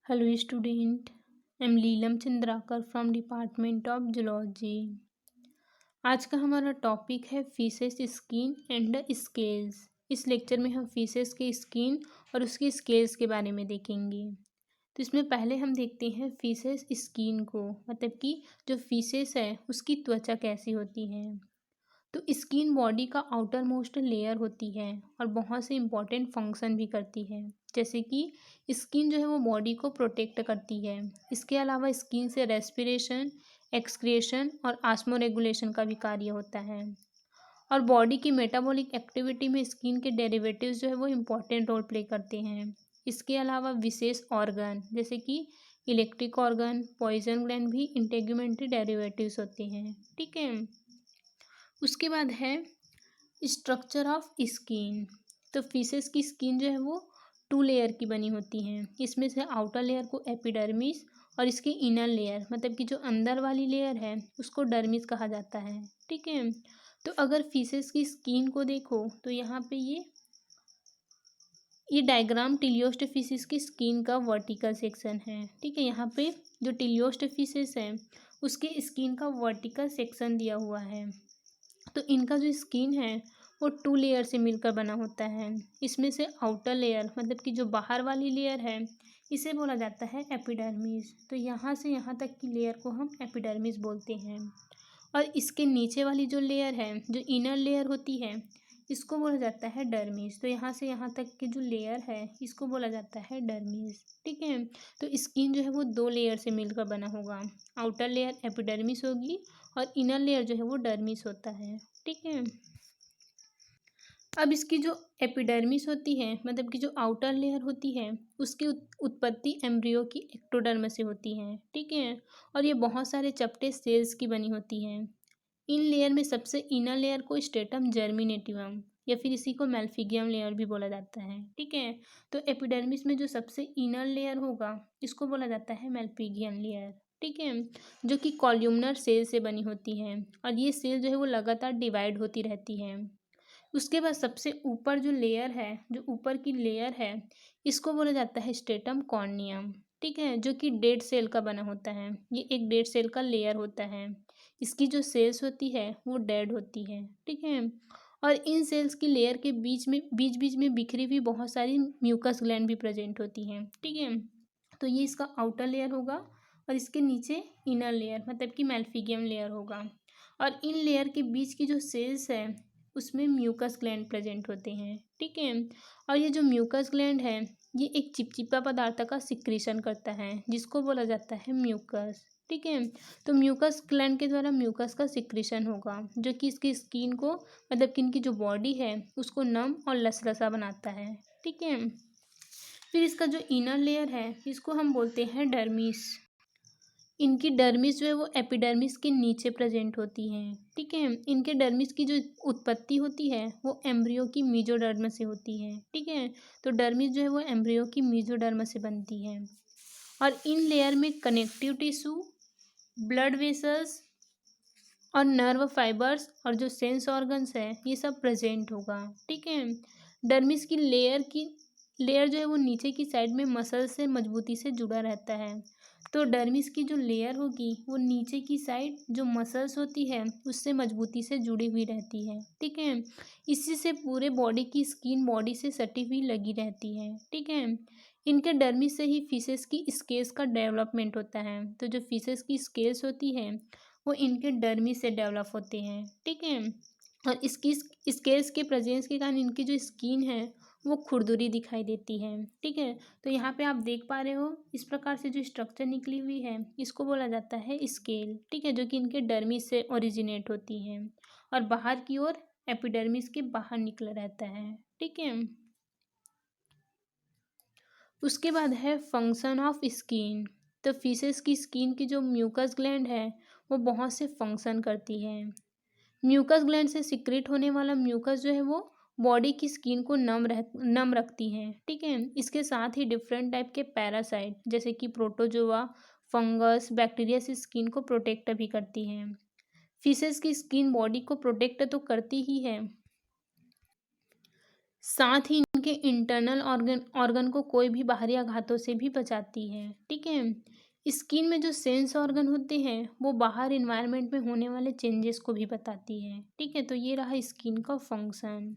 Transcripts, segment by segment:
Hello student, I'm Leelam Chandrakar from Department of Zoology। आज का हमारा टॉपिक है फिशेस स्किन एंड स्केल्स। इस लेक्चर में हम फिशेस के स्किन और उसके स्केल्स के बारे में देखेंगे। तो इसमें पहले हम देखते हैं फिशेस स्किन को, मतलब कि जो फिशेस है उसकी त्वचा कैसी होती है। तो स्किन बॉडी का आउटर मोस्ट लेयर होती है और बहुत से इंपॉर्टेंट फंक्शन भी करती है। जैसे कि स्किन जो है वो बॉडी को प्रोटेक्ट करती है। इसके अलावा स्किन से रेस्पिरेशन, एक्सक्रिएशन और आस्मो रेगुलेशन का भी कार्य होता है। और बॉडी की मेटाबॉलिक एक्टिविटी में स्किन के डेरिवेटिव्स जो है वो इम्पॉर्टेंट रोल प्ले करते हैं। इसके अलावा विशेष ऑर्गन जैसे कि इलेक्ट्रिक ऑर्गन, पॉइजन ग्लैंड भी इंटेग्यूमेंट्री डेरिवेटिव्स होते हैं। ठीक है। उसके बाद है स्ट्रक्चर ऑफ स्किन। तो फिशेस की स्किन जो है वो 2 लेयर की बनी होती हैं। इसमें से आउटर लेयर को एपिडर्मिस और इसके इनर लेयर मतलब कि जो अंदर वाली लेयर है उसको डर्मिस कहा जाता है। ठीक है। तो अगर फिशेस की स्किन को देखो तो यहाँ पे ये डायग्राम टिलियोस्ट फिशेस की स्किन का वर्टिकल सेक्शन है। ठीक है। यहाँ पे जो टिलियोस्ट फिशेस है उसके स्किन का वर्टिकल सेक्शन दिया हुआ है। तो इनका जो स्किन है वो 2 लेयर से मिलकर बना होता है। इसमें से आउटर लेयर मतलब कि जो बाहर वाली लेयर है इसे बोला जाता है एपिडर्मिस। तो यहाँ से यहाँ तक की लेयर को हम एपिडर्मिस बोलते हैं। और इसके नीचे वाली जो लेयर है, जो इनर लेयर होती है, इसको बोला जाता है डर्मिस। तो यहाँ से यहाँ तक की जो लेयर है इसको बोला जाता है डर्मिस। ठीक है। तो स्किन जो है वो 2 लेयर से मिलकर बना होगा। आउटर लेयर एपिडर्मिस होगी और इनर लेयर जो है वो डर्मिस होता है। ठीक है। अब इसकी जो एपिडर्मिस होती है मतलब कि जो आउटर लेयर होती है उसकी उत्पत्ति एम्ब्रियो की एक्टोडर्म से होती है। ठीक है। और ये बहुत सारे चपटे सेल्स की बनी होती है। इन लेयर में सबसे इनर लेयर को स्ट्रेटम जर्मिनेटिवम या फिर इसी को मेल्फिगियम लेयर भी बोला जाता है। ठीक है। तो एपिडर्मिस में जो सबसे इनर लेयर होगा इसको बोला जाता है मेल्फिगियम लेयर। ठीक है। जो कि कॉल्यूमनर सेल से बनी होती है और ये सेल जो है वो लगातार डिवाइड होती रहती है। उसके बाद सबसे ऊपर जो लेयर है, जो ऊपर की लेयर है, इसको बोला जाता है स्ट्रेटम कॉर्नियम। ठीक है। जो कि डेड सेल का बना होता है। ये एक डेड सेल का लेयर होता है। इसकी जो सेल्स होती है वो डेड होती है। ठीक है। और इन सेल्स की लेयर के बीच बीच में बिखरी हुई बहुत सारी म्यूकस ग्लैंड भी प्रेजेंट होती हैं। ठीक है। तो ये इसका आउटर लेयर होगा और इसके नीचे इनर लेयर मतलब कि मेल्फिगियम लेयर होगा। और इन लेयर के बीच की जो सेल्स है उसमें म्यूकस ग्लैंड प्रेजेंट होते हैं। ठीक है। और ये जो म्यूकस ग्लैंड है ये एक चिपचिपा पदार्थ का सिक्रीशन करता है जिसको बोला जाता है म्यूकस। ठीक है। तो म्यूकस ग्लैंड के द्वारा म्यूकस का सिक्रीशन होगा जो कि इसकी स्किन को मतलब कि इनकी जो बॉडी है उसको नम और लसलसा बनाता है। ठीक है। फिर इसका जो इनर लेयर है इसको हम बोलते हैं डर्मिस। इनकी डर्मिस जो है वो एपिडर्मिस के नीचे प्रेजेंट होती है। ठीक है। इनके डर्मिस की जो उत्पत्ति होती है वो एम्ब्रियो की मीजोडर्म से होती है। ठीक है। तो डर्मिस जो है वो एम्ब्रियो की मीजोडर्म से बनती है। और इन लेयर में कनेक्टिव टिश्यू, ब्लड वेसल्स और नर्व फाइबर्स और जो सेंस ऑर्गन्स है ये सब प्रेजेंट होगा। ठीक है। डर्मिस की लेयर जो है वो नीचे की साइड में मसल से मजबूती से जुड़ा रहता है। तो डर्मिस की जो लेयर होगी वो नीचे की साइड जो मसल्स होती है उससे मजबूती से जुड़ी हुई रहती है। ठीक है। इसी से पूरे बॉडी की स्किन बॉडी से सटी हुई लगी रहती है। ठीक है। इनके डर्मिस से ही फिशेस की स्केल्स का डेवलपमेंट होता है। तो जो फिशेस की स्केल्स होती है वो इनके डर्मिस से डेवलप होते हैं। ठीक है। और इसकी स्केल्स के प्रेजेंस के कारण इनकी जो स्किन है वो खुरदुरी दिखाई देती है। ठीक है। तो यहाँ पे आप देख पा रहे हो इस प्रकार से जो स्ट्रक्चर निकली हुई है इसको बोला जाता है स्केल। ठीक है। जो कि इनके डर्मिस से ओरिजिनेट होती है और बाहर की ओर एपिडर्मिस के बाहर निकला रहता है। ठीक है। उसके बाद है फंक्शन ऑफ स्किन। तो फिशेस की स्किन की जो म्यूकस ग्लैंड है वो बहुत से फंक्शन करती है। म्यूकस ग्लैंड से सिक्रेट होने वाला म्यूकस जो है वो बॉडी की स्किन को नम रखती है। ठीक है। इसके साथ ही डिफरेंट टाइप के पैरासाइट जैसे कि प्रोटोजोआ, फंगस, बैक्टीरिया से स्किन को प्रोटेक्ट भी करती हैं। फिशेस की स्किन बॉडी को प्रोटेक्ट तो करती ही है, साथ ही इनके इंटरनल ऑर्गन को कोई भी बाहरी आघातों से भी बचाती है। ठीक है। स्किन में जो सेंस ऑर्गन होते हैं वो बाहर इन्वायरमेंट में होने वाले चेंजेस को भी बताती है। ठीक है, तो ये रहा स्किन का फंक्शन।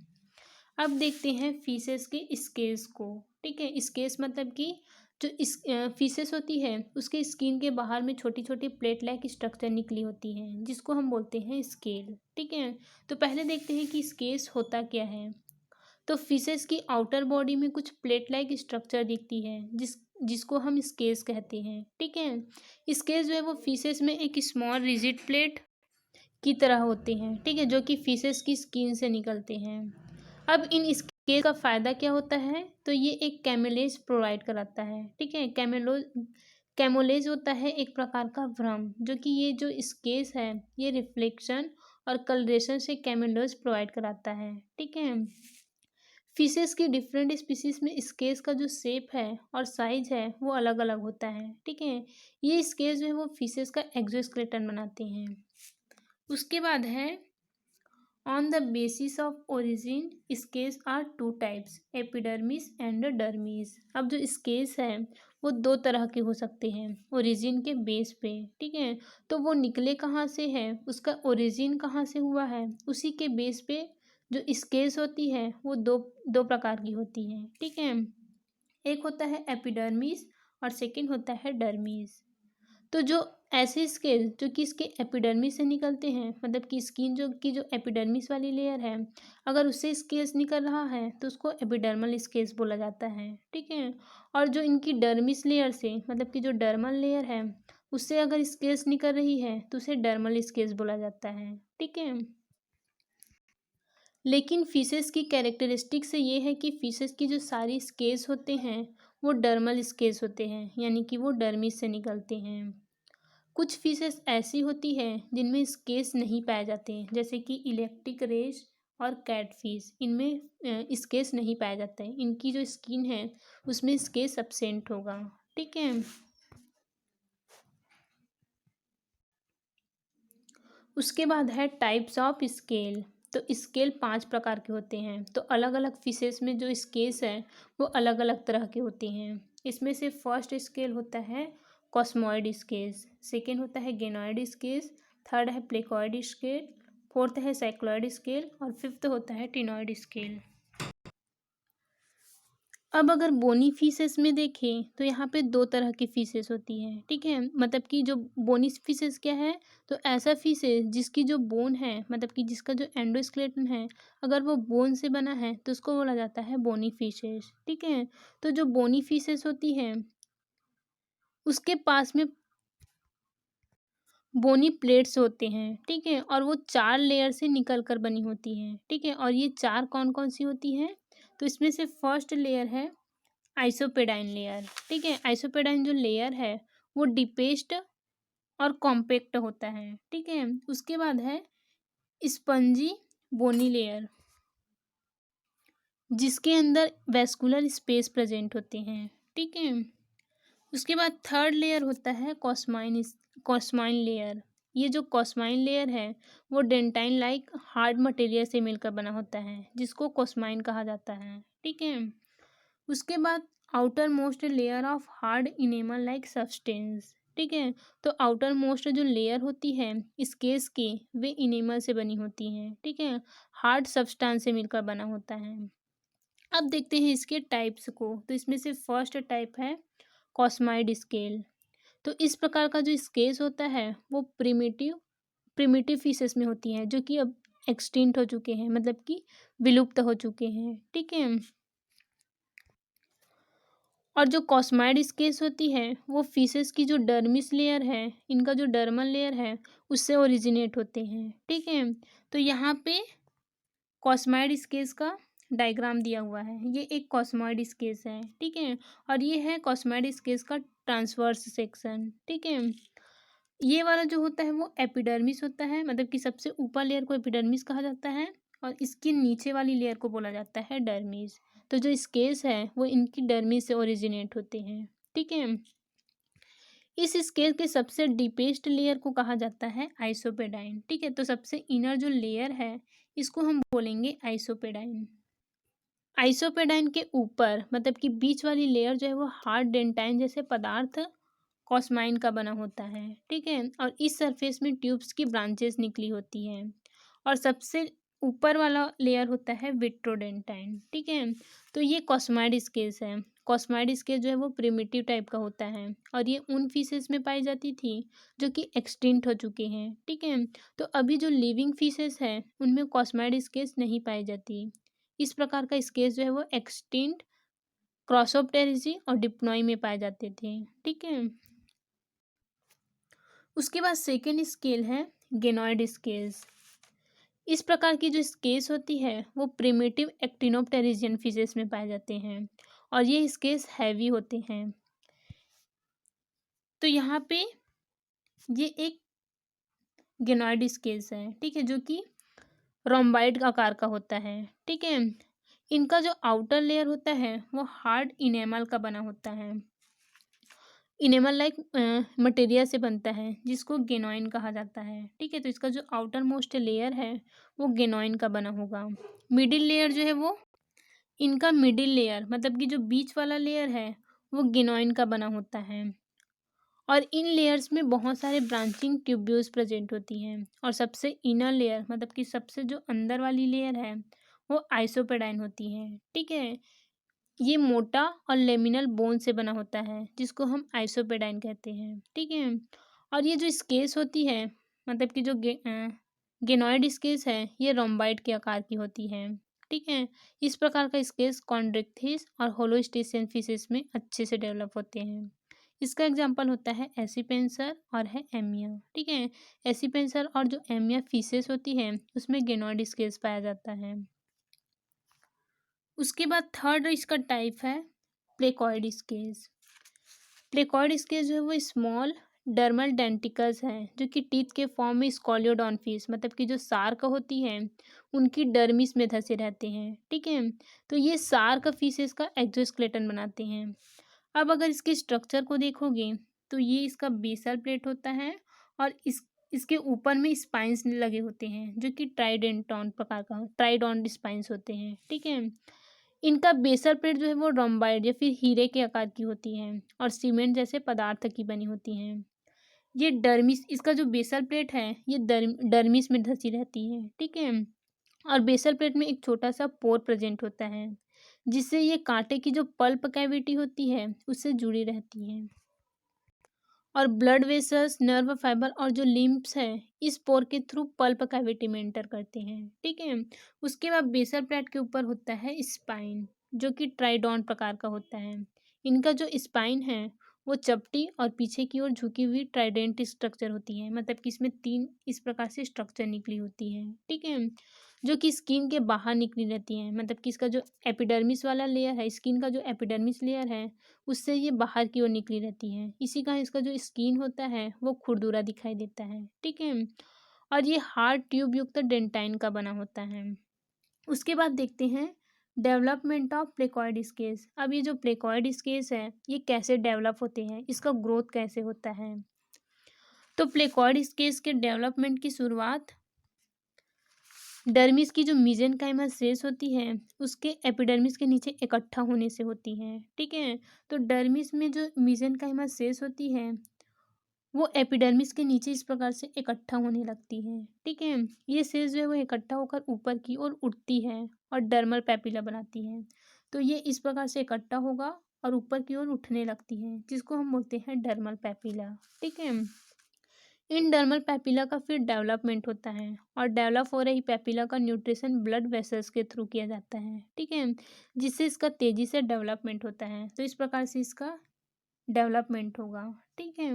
अब देखते हैं फीसेस के स्केल्स को। ठीक है, स्केल्स मतलब कि जो इस फीसेस होती है उसके स्किन के बाहर में छोटी छोटी प्लेट लाइक स्ट्रक्चर निकली होती है जिसको हम बोलते हैं स्केल। ठीक है, तो पहले देखते हैं कि स्केल्स होता क्या है। तो फिशेस की आउटर बॉडी में कुछ प्लेट लाइक स्ट्रक्चर दिखती है जिसको हम स्केल्स कहते हैं। ठीक है, स्केल्स जो है वो फिशेस में एक स्मॉल रिजिड प्लेट की तरह होते हैं। ठीक है, जो कि फिशेस की स्किन से निकलते हैं। अब इन स्केल का फ़ायदा क्या होता है, तो ये एक कैमोलेज प्रोवाइड कराता है। ठीक है, कैमोलेज होता है एक प्रकार का भ्रम, जो कि ये जो स्केल्स है ये रिफ्लेक्शन और कलरेशन से कैमोलेज प्रोवाइड कराता है। ठीक है, फिशेस की डिफरेंट स्पीसीज में स्केल्स का जो शेप है और साइज है वो अलग अलग होता है। ठीक है, ये स्केल्स जो है वो फिशेस का एक्सोस्केलेटन बनाते हैं। उसके बाद है on the basis of origin scales are two types, epidermis and dermis. अब जो स्केल्स हैं वो दो तरह के हो सकते हैं ओरिजिन के बेस पे। ठीक है, तो वो निकले कहाँ से है, उसका ओरिजिन कहाँ से हुआ है, उसी के बेस पे जो स्केल्स होती है वो दो दो प्रकार की होती हैं। ठीक है, एक होता है एपिडर्मिस और सेकंड होता है डर्मिस। तो जो ऐसे स्केल जो कि इसके एपिडर्मिस से निकलते हैं, मतलब कि स्किन जो एपिडर्मिस वाली लेयर है, अगर उससे स्केल्स निकल रहा है तो उसको एपिडर्मल स्केल्स बोला जाता है। ठीक है, और जो इनकी डर्मिस लेयर से, मतलब कि जो डर्मल लेयर है उससे अगर स्केल्स निकल रही है तो उसे डर्मल स्केल्स बोला जाता है। ठीक है, लेकिन फिशेस की कैरेक्टरिस्टिक से ये है कि फिशेस की जो सारी स्केल्स होते हैं वो डर्मल स्केल्स होते हैं, यानी कि वो डर्मिस से निकलते हैं। कुछ फिशेस ऐसी होती हैं जिनमें स्केल्स नहीं पाए जाते हैं, जैसे कि इलेक्ट्रिक रेस और कैटफिश, इनमें स्केल्स नहीं पाया जाता है। इनकी जो स्किन है उसमें स्केल्स एब्सेंट होगा। ठीक है, उसके बाद है टाइप्स ऑफ स्केल। तो स्केल 5 प्रकार के होते हैं। तो अलग अलग फिशेस में जो स्केल्स हैं वो अलग अलग तरह के होते हैं। इसमें से फर्स्ट स्केल होता है कॉस्मॉइड स्केल्स, सेकेंड होता है गेनॉइड स्केल्स, थर्ड है प्लेकॉइड स्केल, फोर्थ है साइक्लॉइड स्केल और फिफ्थ होता है टिनॉइड स्केल। अब अगर बोनी फिशेस में देखें तो यहाँ पे दो तरह की फिशेस होती हैं। ठीक है, मतलब कि जो बोनी फिशेस क्या है, तो ऐसा फिश है जिसकी जो बोन है, मतलब कि जिसका जो एंडोस्केलेटन है अगर वो बोन से बना है तो उसको बोला जाता है बोनी फिशेस। ठीक है, तो जो बोनी फिशेस होती हैं उसके पास में बोनी प्लेट्स होते हैं। ठीक है, और वो 4 लेयर से निकल कर बनी होती हैं। ठीक है, और ये 4 कौन कौन सी होती हैं, तो इसमें से फर्स्ट लेयर है आइसोपेडाइन लेयर। ठीक है, आइसोपेडाइन जो लेयर है वो डिपेस्ट और कॉम्पैक्ट होता है। ठीक है, उसके बाद है स्पंजी बोनी लेयर जिसके अंदर वेस्कुलर स्पेस प्रेजेंट होते हैं। ठीक है, उसके बाद थर्ड लेयर होता है कॉस्माइन लेयर। ये जो कॉस्माइन लेयर है वो डेंटाइन लाइक हार्ड मटेरियल से मिलकर बना होता है जिसको कॉस्माइन कहा जाता है। ठीक है, उसके बाद outer most layer of hard enamel like substance. ठीक है, तो आउटर मोस्ट जो लेयर होती है स्केल्स की वे इनेमल से बनी होती हैं। ठीक है, हार्ड सब्सटेंस से मिलकर बना होता है। अब देखते हैं इसके टाइप्स को। तो इसमें से फर्स्ट टाइप है कॉस्माइड स्केल। तो इस प्रकार का जो स्केल्स होता है वो प्रिमिटिव फिशेस में होती हैं जो कि अब एक्सटिंक्ट हो चुके हैं, मतलब कि विलुप्त हो चुके हैं। ठीक है, और जो कॉस्माइड स्केल्स होती है वो फिशेस की जो डर्मिस लेयर है, इनका जो डर्मल लेयर है उससे ओरिजिनेट होते हैं। ठीक है, तो यहाँ पे कॉस्माइड स्केल्स का डायग्राम दिया हुआ है। ये एक कॉस्माइड स्केल्स है। ठीक है, और ये है कॉस्माइड स्केल्स का ट्रांसवर्स सेक्शन। ठीक है, ये वाला जो होता है वो एपिडर्मिस होता है, मतलब कि सबसे ऊपर लेयर को एपिडर्मिस कहा जाता है और इसके नीचे वाली लेयर को बोला जाता है डर्मिस। तो जो स्केल्स है वो इनकी डर्मिस से ओरिजिनेट होते हैं। ठीक है, इस स्केल के सबसे डीपेस्ट लेयर को कहा जाता है आइसोपेडाइन। ठीक है, तो सबसे इनर जो लेयर है इसको हम बोलेंगे आइसोपेडाइन। आइसोपेडाइन के ऊपर मतलब कि बीच वाली लेयर जो है वो हार्ड डेंटाइन जैसे पदार्थ कॉस्माइन का बना होता है, ठीक है। और इस सरफेस में ट्यूब्स की ब्रांचेस निकली होती हैं। और सबसे ऊपर वाला लेयर होता है विट्रोडेंटाइन, ठीक है। तो ये कॉस्माइड स्केल्स है। कॉस्माइड स्केल जो है वो प्रिमिटिव टाइप का होता है और ये उन फिशेस में पाई जाती थी जो कि एक्सटिंक्ट हो चुके हैं, ठीक है। तो अभी जो लिविंग फिशेस है उनमें कॉस्माइड स्केल्स नहीं पाई जाती। इस प्रकार का स्केल्स जो है वो एक्सटिंक्ट, क्रॉसोप्टेरिजी और डिप्नोई में पाए जाते थे, ठीक है। उसके बाद सेकेंड स्केल है गेनॉइड स्केल्स। इस प्रकार की जो स्केल्स होती है वो प्रिमिटिव एक्टिनोप्टेरिजियन फिशेस में पाए जाते हैं और ये स्केल्स हैवी होते हैं। तो यहाँ पे ये एक गेनॉइड स्केल्स है, ठीक है, जो कि रोम्बाइड आकार का होता है, ठीक है। इनका जो आउटर लेयर होता है वो हार्ड इनेमल का बना होता है। इनेमल लाइक मटेरियल से बनता है जिसको गेनोइन कहा जाता है, ठीक है। तो इसका जो आउटर मोस्ट लेयर है वो गेनोइन का बना होगा। मिडिल लेयर जो है वो इनका मिडिल लेयर मतलब कि जो बीच वाला लेयर है वो गेनोइन का बना होता है और इन लेयर्स में बहुत सारे ब्रांचिंग ट्यूब्यूल्स प्रेजेंट होती हैं। और सबसे इनर लेयर मतलब कि सबसे जो अंदर वाली लेयर है वो आइसोपेडाइन होती है, ठीक है। ये मोटा और लेमिनल बोन से बना होता है जिसको हम आइसोपेडाइन कहते हैं, ठीक है। और ये जो स्केल्स होती है मतलब कि जो गेनॉइड स्केल्स है ये रोम्बाइड के आकार की होती है, ठीक है। इस प्रकार का स्केल्स कॉन्ड्रिक्थिस और होलोस्टेसियन फिशेस में अच्छे से डेवलप होते हैं। इसका एग्जाम्पल होता है एसिपेंसर और है एमिया, ठीक है। एसिपेंसर और जो एमिया फिशेस होती है उसमें गेनॉइड स्केल्स पाया जाता है। उसके बाद थर्ड इसका टाइप है प्लेकॉइड स्केल्स। प्लेकॉइड स्केल्स जो है वो स्मॉल डर्मल डेंटिकल्स हैं जो कि टीथ के फॉर्म में स्कॉलियोडॉन फिश मतलब कि जो सार्क होती है उनकी डर्मिस में धंसे रहते हैं, ठीक है। तो ये सार्क फिशेस का एक्सोस्केलेटन बनाते हैं। अब अगर इसके स्ट्रक्चर को देखोगे तो ये इसका बेसल प्लेट होता है और इसके ऊपर में स्पाइंस लगे होते हैं जो कि ट्राइडेंटॉन प्रकार का ट्राइडॉन स्पाइंस होते हैं, ठीक है। इनका बेसल प्लेट जो है वो रोम्बाइड या फिर हीरे के आकार की होती है और सीमेंट जैसे पदार्थ की बनी होती हैं। ये डर्मिस इसका जो बेसल प्लेट है ये डर्मिस में धंसी रहती है, ठीक है। और बेसल प्लेट में एक छोटा सा पोर प्रेजेंट होता है जिससे ये कांटे की जो पल्प कैविटी होती है उससे जुड़ी रहती है। और ब्लड वेसल्स, नर्व फाइबर और जो लिम्फ्स है इस पोर के थ्रू पल्प कैविटी में एंटर करते हैं, ठीक है। उसके बाद बेसल प्लेट के ऊपर होता है स्पाइन जो कि ट्राइडॉन प्रकार का होता है। इनका जो स्पाइन है वो चपटी और पीछे की ओर झुकी हुई ट्राइडेंट स्ट्रक्चर होती है मतलब कि इसमें 3 इस प्रकार से स्ट्रक्चर निकली होती है, ठीक है, जो कि स्किन के बाहर निकली रहती है मतलब कि इसका जो एपिडर्मिस वाला लेयर है, स्किन का जो एपिडर्मिस लेयर है उससे ये बाहर की ओर निकली रहती है। इसी का इसका जो स्किन होता है वो खुरदुरा दिखाई देता है, ठीक है। और ये हार्ड ट्यूब युक्त डेंटाइन का बना होता है। उसके बाद देखते हैं डेवलपमेंट ऑफ प्लेकॉइड स्केल्स। अब ये जो प्लेकॉइड स्केल्स है ये कैसे डेवलप होते हैं, इसका ग्रोथ कैसे होता है। तो प्लेकॉइड स्केल्स के डेवलपमेंट की शुरुआत डर्मिस की जो मीजेनकाइमल सेल्स होती है उसके एपिडर्मिस के नीचे इकट्ठा होने से होती है, ठीक है। तो डर्मिस में जो मीजेनकाइमल सेल्स होती है वो एपिडर्मिस के नीचे इस प्रकार से इकट्ठा होने लगती है, ठीक है। ये सेल्स जो है वो इकट्ठा होकर ऊपर की ओर उठती है और डर्मल पैपिला बनाती है। तो ये इस प्रकार से इकट्ठा होगा और ऊपर की ओर उठने लगती है जिसको हम बोलते हैं डर्मल पैपिला, ठीक है। इन डर्मल पैपिला का फिर डेवलपमेंट होता है और डेवलप हो रही पैपिला का न्यूट्रिशन ब्लड वेसल्स के थ्रू किया जाता है, ठीक है, जिससे इसका तेजी से डेवलपमेंट होता है। तो इस प्रकार से इसका डेवलपमेंट होगा, ठीक है।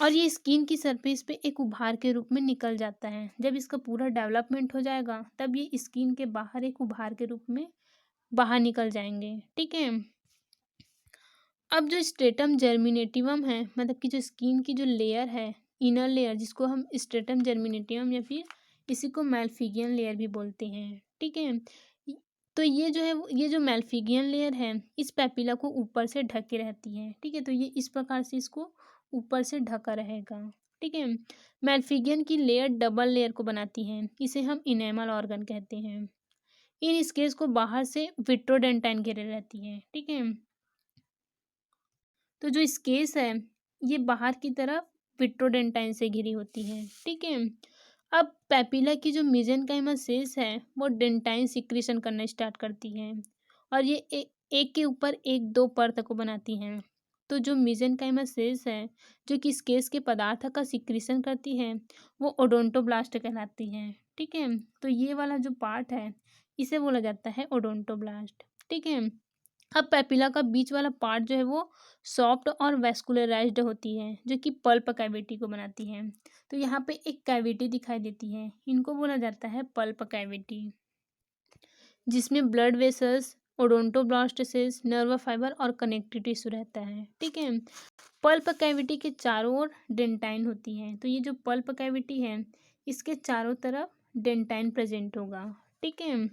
और ये स्किन की सरफेस पे एक उभार के रूप में निकल जाता है। जब इसका पूरा डेवलपमेंट हो जाएगा तब ये स्किन के बाहर एक उभार के रूप में बाहर निकल जाएंगे, ठीक है। अब जो स्ट्रेटम जर्मिनेटिवम है मतलब कि जो स्किन की जो लेयर है इनर लेयर जिसको हम स्ट्रेटम जर्मिनेटिवम या फिर इसी को मैल्फिगियन लेयर भी बोलते हैं, ठीक है। तो ये जो है ये जो मैल्फिगियन लेयर है इस पैपिला को ऊपर से ढके रहती है, ठीक है। तो ये इस प्रकार से इसको ऊपर से ढका रहेगा, ठीक है। मैल्फिगियन की लेयर डबल लेयर को बनाती है, इसे हम इनेमल ऑर्गन कहते हैं। इन स्केल्स को बाहर से विट्रोडेंटाइन घेरे रहती है, ठीक है। तो जो स्केल्स है ये बाहर की तरफ विट्रोडेंटाइन से घिरी होती है, ठीक है। अब पेपिला की जो मेसेनकाइमल सेल्स है वो डेंटाइन सिक्रीशन करना स्टार्ट करती है और ये एक के ऊपर एक दो परत को बनाती हैं। तो जो मेसेनकाइमल सेल्स है जो कि स्केल्स के पदार्थ का सिक्रीशन करती है वो ओडोंटोब्लास्ट कहलाती है, ठीक है। तो ये वाला जो पार्ट है इसे बोला जाता है ओडोंटोब्लास्ट, ठीक है। अब पेपिला का बीच वाला पार्ट जो है वो सॉफ्ट और वेस्कुलराइज्ड होती है जो कि पल्प कैविटी को बनाती है। तो यहाँ पे एक कैविटी दिखाई देती है, इनको बोला जाता है पल्प कैविटी, जिसमें blood vessels, odontoblast cells, nerve fibre और कनेक्टिव टिश्यू रहता है, ठीक है। पल्प कैविटी के चारों ओर डेंटाइन होती है। तो ये जो पल्प कैविटी है इसके चारों तरफ डेंटाइन प्रेजेंट होगा, ठीक है।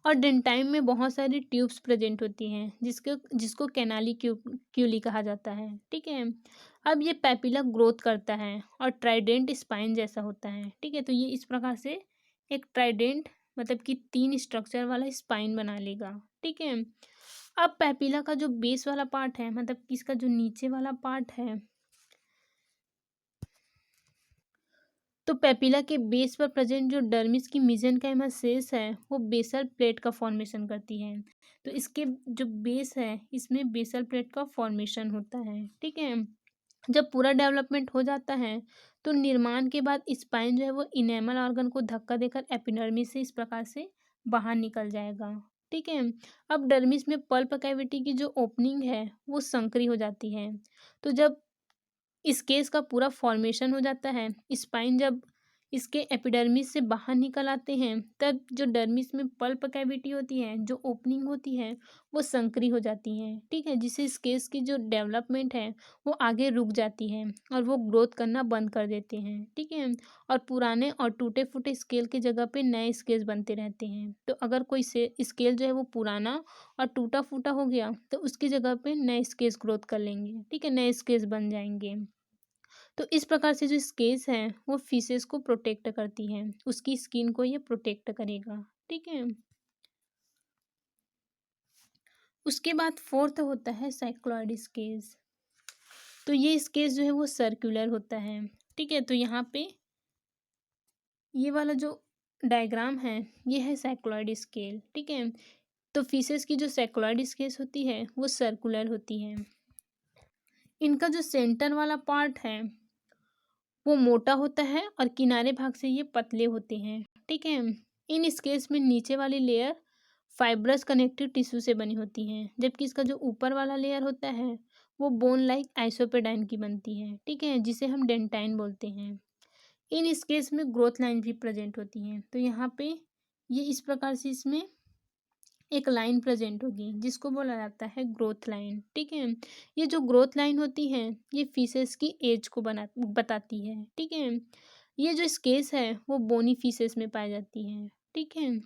और डेंटाइन में बहुत सारी ट्यूब्स प्रेजेंट होती हैं जिसको कैनाली क्यूली कहा जाता है, ठीक है। अब ये पेपिला ग्रोथ करता है और ट्राइडेंट स्पाइन जैसा होता है, ठीक है। तो ये इस प्रकार से एक ट्राइडेंट मतलब कि 3 स्ट्रक्चर वाला स्पाइन बना लेगा, ठीक है। अब पेपिला का जो बेस वाला पार्ट है मतलब कि इसका जो नीचे वाला पार्ट है, तो पेपिला के बेस पर प्रेजेंट जो डर्मिस की मेसेनकाइमल सेल्स है वो बेसल प्लेट का फॉर्मेशन करती है। तो इसके जो बेस है इसमें बेसल प्लेट का फॉर्मेशन होता है, ठीक है। जब पूरा डेवलपमेंट हो जाता है तो निर्माण के बाद स्पाइन जो है वो इनेमल ऑर्गन को धक्का देकर एपिडर्मिस से इस प्रकार से बाहर निकल जाएगा, ठीक है। अब डर्मिस में पल्प कैविटी की जो ओपनिंग है वो संकरी हो जाती है। तो जब इस केस का पूरा फॉर्मेशन हो जाता है, स्पाइन जब इसके एपिडर्मिस से बाहर निकल आते हैं तब जो डर्मिस में पल्प कैविटी होती है जो ओपनिंग होती है वो संकरी हो जाती है, ठीक है। जिससे इस केस की जो डेवलपमेंट है वो आगे रुक जाती है और वो ग्रोथ करना बंद कर देते हैं, ठीक है। और पुराने और टूटे फूटे स्केल की जगह पे नए स्केल्स बनते रहते हैं। तो अगर कोई से स्केल जो है वो पुराना और टूटा फूटा हो गया तो उसकी जगह पे नए स्केल्स ग्रोथ कर लेंगे, ठीक है, नए स्केल्स बन जाएंगे। तो इस प्रकार से जो स्केल्स हैं वो फिशेस को प्रोटेक्ट करती हैं, उसकी स्किन को ये प्रोटेक्ट करेगा, ठीक है। उसके बाद फोर्थ होता है साइक्लॉइड स्केल्स। तो ये स्केल्स जो है वो सर्कुलर होता है, ठीक है। तो यहाँ पे ये वाला जो डायग्राम है ये है साइक्लॉइड स्केल, ठीक है। तो फिशेस की जो साइक्लॉइड स्केल्स होती है वो सर्कुलर होती है। इनका जो सेंटर वाला पार्ट है वो मोटा होता है और किनारे भाग से ये पतले होते हैं, ठीक है। इन स्केल्स में नीचे वाली लेयर फाइब्रस कनेक्टिव टिश्यू से बनी होती है जबकि इसका जो ऊपर वाला लेयर होता है वो बोन लाइक आइसोपेडाइन की बनती है, ठीक है, जिसे हम डेंटाइन बोलते हैं। इन स्केल्स में ग्रोथ लाइन भी प्रेजेंट होती हैं। तो यहाँ पे ये इस प्रकार से इसमें एक लाइन प्रेजेंट होगी जिसको बोला जाता है ग्रोथ लाइन, ठीक है। ये जो ग्रोथ लाइन होती है ये फिशेस की एज को बताती है, ठीक है। ये जो स्केल्स है वो बोनी फिशेस में पाई जाती है, ठीक है।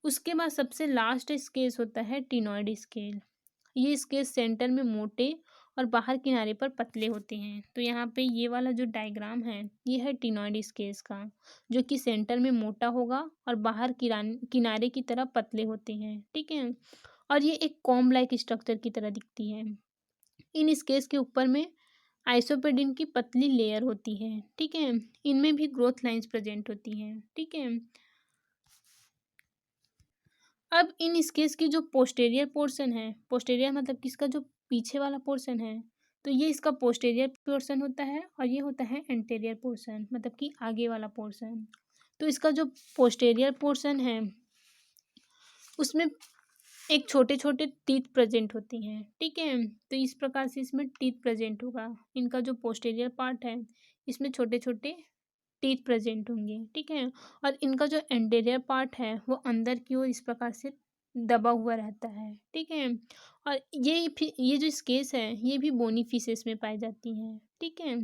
उसके बाद सबसे लास्ट स्केल्स होता है टिनॉइड स्केल। ये स्केल सेंटर में मोटे और बाहर किनारे पर पतले होते हैं। तो यहाँ पे ये वाला जो डायग्राम है ये है टिनॉइड स्केल्स का, जो कि सेंटर में मोटा होगा और बाहर किनारे की तरफ पतले होते हैं, ठीक है। और ये एक कॉम्ब लाइक स्ट्रक्चर की तरह दिखती है। इन स्केल्स के ऊपर में आइसोपेडिन की पतली लेयर होती है, ठीक है। इनमें भी ग्रोथ लाइंस प्रेजेंट होती हैं, ठीक है। अब इन स्केल्स की जो पोस्टेरियर पोर्शन है, पोस्टेरियर मतलब किसका जो पीछे वाला पोर्शन है, तो ये इसका पोस्टेरियर पोर्शन होता है और ये होता है एंटेरियर पोर्शन मतलब कि आगे वाला पोर्शन। तो इसका जो पोस्टेरियर पोर्शन है उसमें एक छोटे छोटे टीथ प्रेजेंट होती हैं, ठीक है। तो इस प्रकार से इसमें टीथ प्रेजेंट होगा। इनका जो पोस्टेरियर पार्ट है इसमें छोटे छोटे टीथ प्रेजेंट होंगे, ठीक है। और इनका जो एंटेरियर पार्ट है वो अंदर की ओर इस प्रकार से दबा हुआ रहता है, ठीक है। और ये जो स्केल्स है ये भी बोनी फिशेस में पाई जाती हैं, ठीक है।